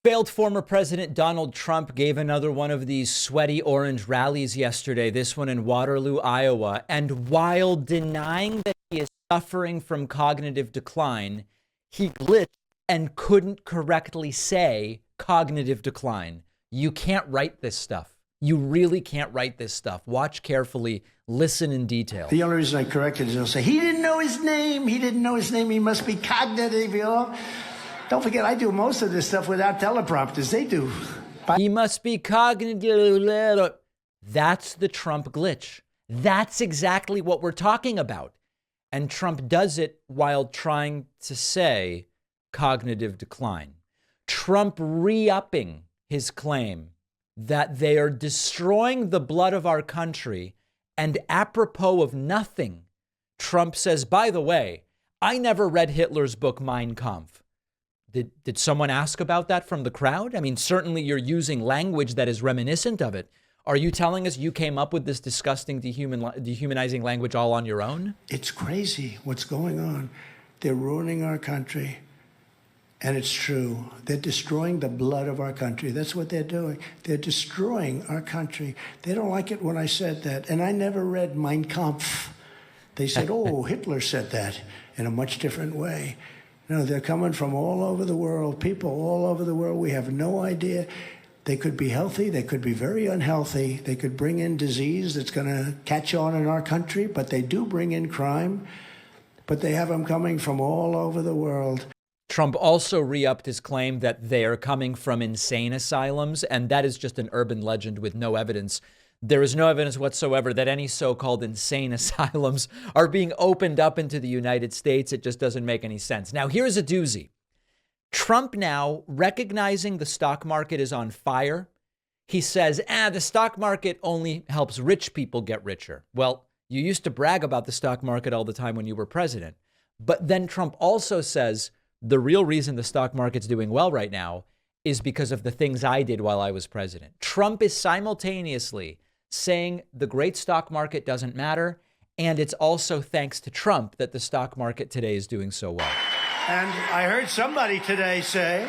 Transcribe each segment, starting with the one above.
Failed former President Donald Trump gave another one of these sweaty orange rallies yesterday, this one in Waterloo, Iowa. And while denying that he is suffering from cognitive decline, he glitched and couldn't correctly say cognitive decline. You can't write this stuff. You really can't write this stuff. Watch carefully. Listen in detail. The only reason I corrected is they'll say, he didn't know his name. He didn't know his name. He must be cognitive, you know. Don't forget, I do most of this stuff without teleprompters. They do. He must be cognitive. That's the Trump glitch. That's exactly what we're talking about. And Trump does it while trying to say cognitive decline. Trump re-upping his claim that they are destroying the blood of our country, and apropos of nothing, Trump says, by the way, I never read Hitler's book, Mein Kampf. Did someone ask about that from the crowd? I mean, certainly you're using language that is reminiscent of it. Are you telling us you came up with this disgusting, dehumanizing language all on your own? It's crazy what's going on. They're ruining our country. And it's true. They're destroying the blood of our country. That's what they're doing. They're destroying our country. They don't like it when I said that. And I never read Mein Kampf. They said, oh, Hitler said that in a much different way. No, they're coming from all over the world, people all over the world. We have no idea. They could be healthy. They could be very unhealthy. They could bring in disease that's going to catch on in our country, but they do bring in crime. But they have them coming from all over the world. Trump also re-upped his claim that they are coming from insane asylums, and that is just an urban legend with no evidence. There is no evidence whatsoever that any so-called insane asylums are being opened up into the United States. It just doesn't make any sense. Now, here's a doozy. Trump now, recognizing the stock market is on fire, he says, the stock market only helps rich people get richer. Well, you used to brag about the stock market all the time when you were president. But then Trump also says, the real reason the stock market's doing well right now is because of the things I did while I was president. Trump is simultaneously saying the great stock market doesn't matter, and it's also thanks to Trump that the stock market today is doing so well. And I heard somebody today say,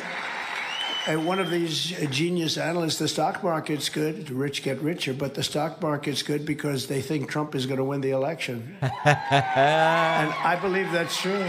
one of these genius analysts, the stock market's good, the rich get richer, but the stock market's good because they think Trump is going to win the election. And I believe that's true.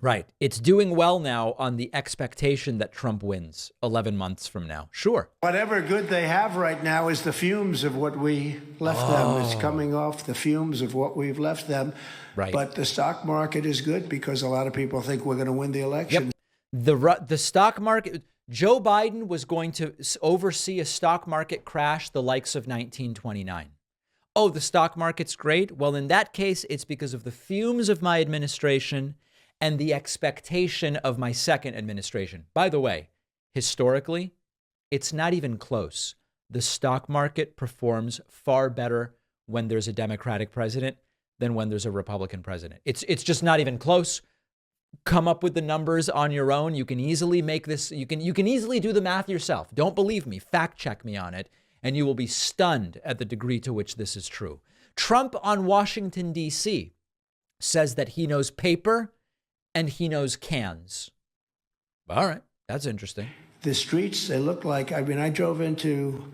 Right. It's doing well now on the expectation that Trump wins 11 months from now. Sure. Whatever good they have right now is the fumes of what we left them. It's coming off the fumes of what we've left them. Right. But the stock market is good because a lot of people think we're going to win the election. Yep. The stock market, Joe Biden was going to oversee a stock market crash the likes of 1929. Oh, the stock market's great. Well, in that case, it's because of the fumes of my administration and the expectation of my second administration. By the way, historically, it's not even close. The stock market performs far better when there's a Democratic president than when there's a Republican president. It's just not even close. Come up with the numbers on your own. You can easily make this, you can easily do the math yourself. Don't believe me, fact check me on it, and you will be stunned at the degree to which this is true. Trump on Washington, D.C. says that he knows paper and he knows cans. All right. That's interesting. The streets, they look like, I drove into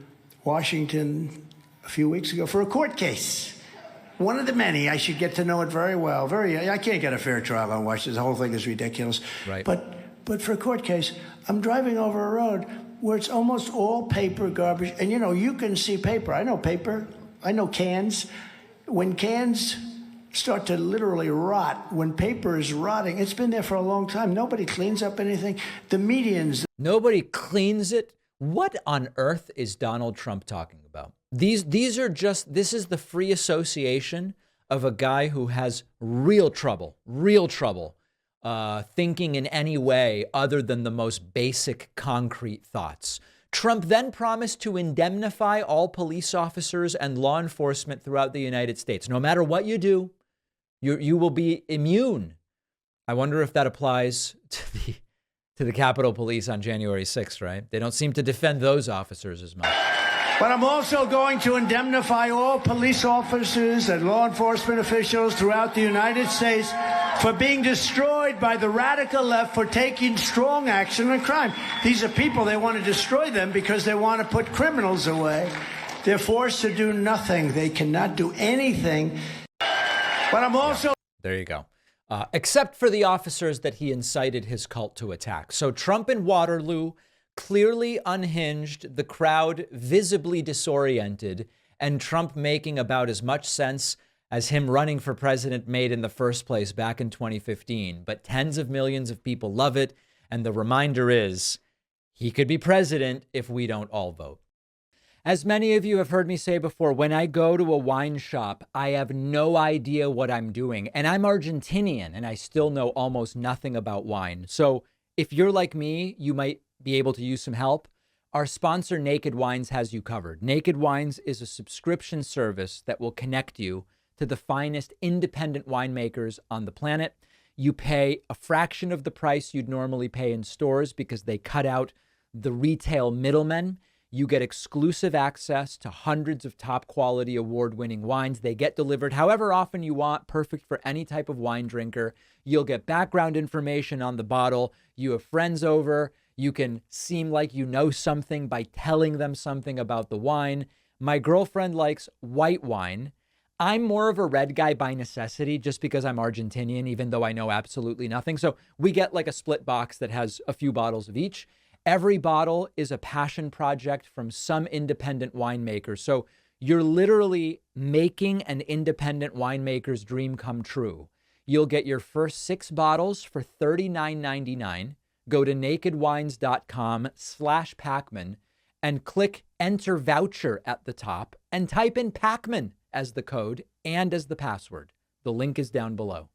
Washington a few weeks ago for a court case. One of the many. I should get to know it very well. I can't get a fair trial on Washington. The whole thing is ridiculous. Right. But for a court case, I'm driving over a road where it's almost all paper garbage. And, you can see paper. I know paper. I know cans. When cans start to literally rot, when paper is rotting, it's been there for a long time. Nobody cleans up anything. The medians. Nobody cleans it. What on earth is Donald Trump talking about? This is the free association of a guy who has real trouble thinking in any way other than the most basic concrete thoughts. Trump then promised to indemnify all police officers and law enforcement throughout the United States. No matter what you do, you will be immune. I wonder if that applies to the Capitol Police on January 6th, right? They don't seem to defend those officers as much. But I'm also going to indemnify all police officers and law enforcement officials throughout the United States for being destroyed destroyed by the radical left for taking strong action on crime. These are people, they want to destroy them because they want to put criminals away. They're forced to do nothing. They cannot do anything. But I'm also... There you go. Except for the officers that he incited his cult to attack. So Trump in Waterloo clearly unhinged, the crowd visibly disoriented, and Trump making about as much sense as him running for president made in the first place back in 2015. But tens of millions of people love it. And the reminder is he could be president if we don't all vote. As many of you have heard me say before, when I go to a wine shop, I have no idea what I'm doing. And I'm Argentinian and I still know almost nothing about wine. So if you're like me, you might be able to use some help. Our sponsor, Naked Wines, has you covered. Naked Wines is a subscription service that will connect you to the finest independent winemakers on the planet. You pay a fraction of the price you'd normally pay in stores because they cut out the retail middlemen. You get exclusive access to hundreds of top quality award-winning wines. They get delivered however often you want, perfect for any type of wine drinker. You'll get background information on the bottle. You have friends over. You can seem like you know something by telling them something about the wine. My girlfriend likes white wine. I'm more of a red guy by necessity just because I'm Argentinian, even though I know absolutely nothing. So we get like a split box that has a few bottles of each. Every bottle is a passion project from some independent winemaker. So you're literally making an independent winemaker's dream come true. You'll get your first 6 bottles for $39.99. Go to nakedwines.com/Pacman and click enter voucher at the top and type in Pacman as the code and as the password. The link is down below.